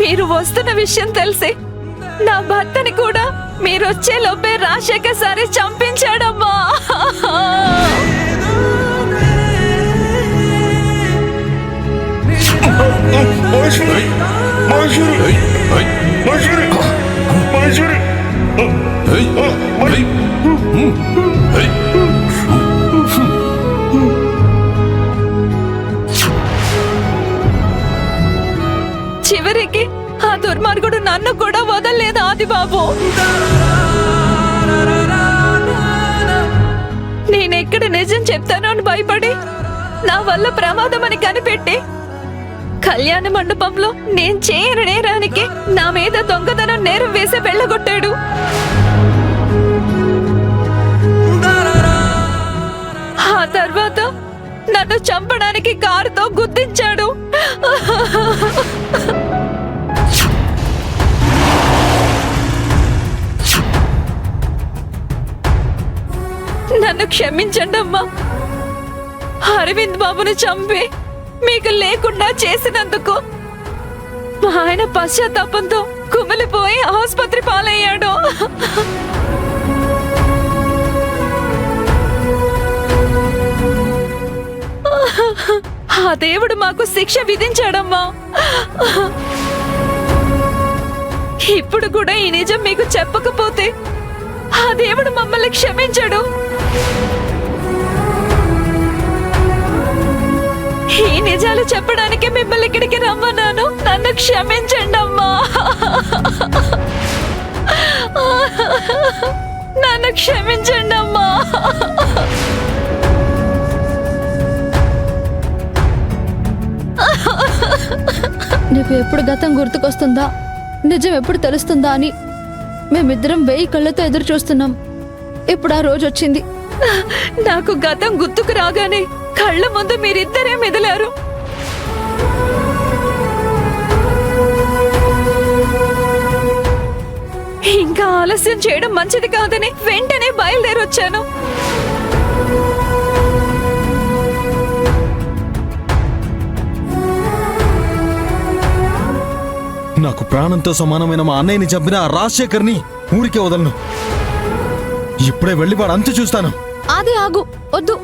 మీరు వస్తున్న విషయం తెలిసి నా భర్తని కూడా మీరు వచ్చే లోపే రాజశేఖర్ సారి చంపించాడమ్మా. చివరికి ఆ దుర్మార్గుడు నన్ను కూడా వదలలేదు ఆదిబాబు. నేనెక్కడ నిజం చెప్తాను అని భయపడి నా వల్ల ప్రమాదం అని కనిపెట్టి కళ్యాణ మండపంలో నేను చేయని నేరానికి నా మీద దొంగతనం నేరం వేసి వెళ్ళగొట్టాడు. ఆ తర్వాత నన్ను చంపడానికి కారుతో గుద్దించాడు. నన్ను క్షమించండి అమ్మా. అరవింద్ బాబును చంపి మీకు లేకుండా చేసినందుకు ఆయన పశ్చాత్తాపంతో కుమిలిపోయి ఆసుపత్రి పాలయ్యాడు. ఆ దేవుడు మాకు శిక్ష విధించాడమ్మా. ఇప్పుడు కూడా ఈ నిజం మీకు చెప్పకపోతే ఆ దేవుడు మమ్మల్ని క్షమించడు. ఈ నిజాలు చెప్పడానికి మిమ్మల్ని ఇక్కడికి రమ్మన్నాను. నన్ను క్షమించండి అమ్మా. నన్ను క్షమించండి అమ్మా. నీకు ఎప్పుడు గతం గుర్తుకొస్తుందా, నిజం ఎప్పుడు తెలుస్తుందా అని మేమిద్దరం 1000 కళ్ళతో ఎదురు చూస్తున్నాం. ఇప్పుడు ఆ రోజు వచ్చింది. నాకు గతం గుర్తుకు రాగానే కళ్ళ ముందు మీరిద్దరే మెదిలారు. ఇంకా ఆలస్యం చేయడం మంచిది కాదని వెంటనే బయలుదేరొచ్చాను. నాకు ప్రాణంతో సమానమైన మా అన్నయ్యని చంపిన ఆ రాజశేఖర్ని ఊరికే వదలను. ఇప్పుడే వెళ్ళి వాడు అంతు చూస్తాను. ఆది ఆగు, వద్దు.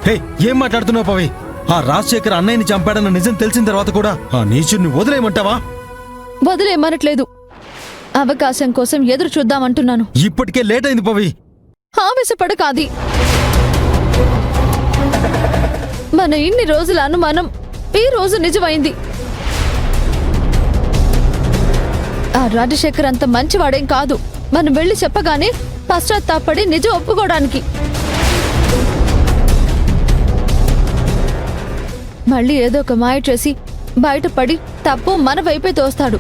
హే, ఏం మాట్లాడుతున్నావు పవి? ఆ రాజశేఖర్ అన్నయ్యని చంపాడన్న నిజం తెలిసిన తర్వాత కూడా ఆ నీచుడిని వదిలేయమంటావా? వదిలేయమనట్లేదు, అవకాశం కోసం ఎదురు చూద్దామంటున్నాను. ఇప్పటికే లేట్ అయింది పవి. ఆవేశపడ కాది. మన ఇన్ని రోజుల అనుమానం ఈ రోజు నిజమైంది. ఆ రాజశేఖర్ అంత మంచివాడేం కాదు. మనం వెళ్లి చెప్పగానే పశ్చాత్తాపడి నిజం ఒప్పుకోవడానికి. మళ్ళీ ఏదో ఒక మాయ చేసి బయటపడి తప్పు మన వైపే తోస్తాడు.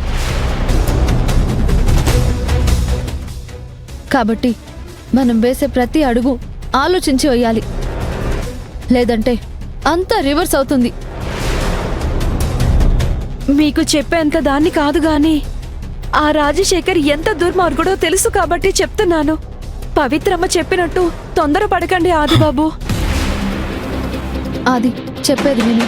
కాబట్టి మనం వేసే ప్రతి అడుగు ఆలోచించి వేయాలి, లేదంటే అంతా రివర్స్ అవుతుంది. మీకు చెప్పేంత దాన్ని కాదు గాని ఆ రాజశేఖర్ ఎంత దుర్మార్గుడో తెలుసు కాబట్టి చెప్తున్నాను. పవిత్రమ్మ చెప్పినట్టు తొందరపడకండి ఆదిబాబు. ఆది చెప్పేది విను.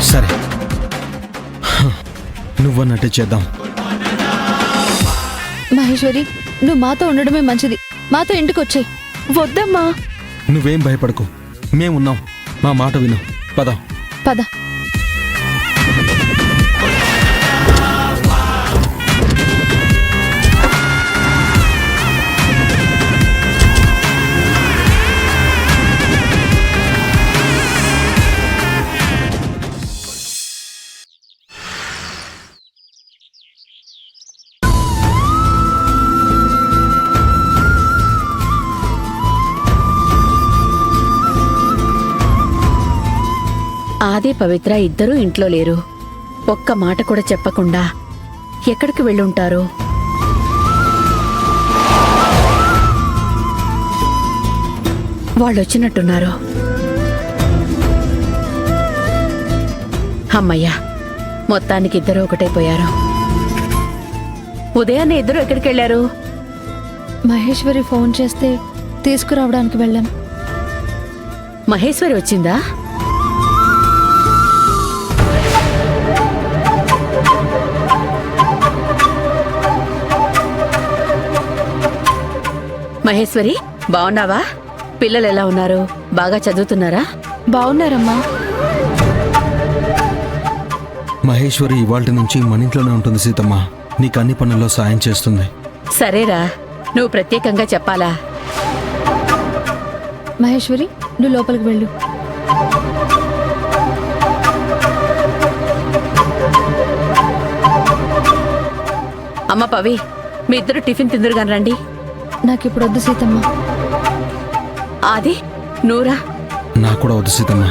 సరే, నువ్వన్నట్టే చేద్దాం. మహేశ్వరి, నువ్వు మాతో ఉండడమే మంచిది. మాతో ఇంటికొచ్చేయ్. వద్దమ్మా. నువ్వేం భయపడకు, మేమున్నాం. మా మాట విను. పద పద. ఆది పవిత్ర ఇద్దరూ ఇంట్లో లేరు. ఒక్క మాట కూడా చెప్పకుండా ఎక్కడికి వెళ్ళుంటారు? వాళ్ళు వచ్చినట్టున్నారు. అమ్మయ్యా, మొత్తానికి ఇద్దరు ఒకటైపోయారు. ఉదయాన్నే ఇద్దరు ఎక్కడికి వెళ్ళారు? మహేశ్వరి ఫోన్ చేస్తే తీసుకురావడానికి వెళ్ళాం. మహేశ్వరి వచ్చిందా? మహేశ్వరి, బాగున్నావా? పిల్లలు ఎలా ఉన్నారు? బాగా చదువుతున్నారా? బాగున్నారమ్మా. మహేశ్వరి ఇవాల్టి నుంచి మన ఇంట్లోనే ఉంటుంది సీతమ్మ. నీకు అన్ని పనుల్లో సాయం చేస్తుంది. సరేరా, నువ్వు ప్రత్యేకంగా చెప్పాలా? మహేశ్వరి, నువ్వు లోపలికి వెళ్ళు. అమ్మ పవి, మీ ఇద్దరు టిఫిన్ తిందురుగాని రండి. నాకిప్పుడు వద్దు సీతమ్మ. ఆది, నూరా. నాకు కూడా వద్దు సీతమ్మ.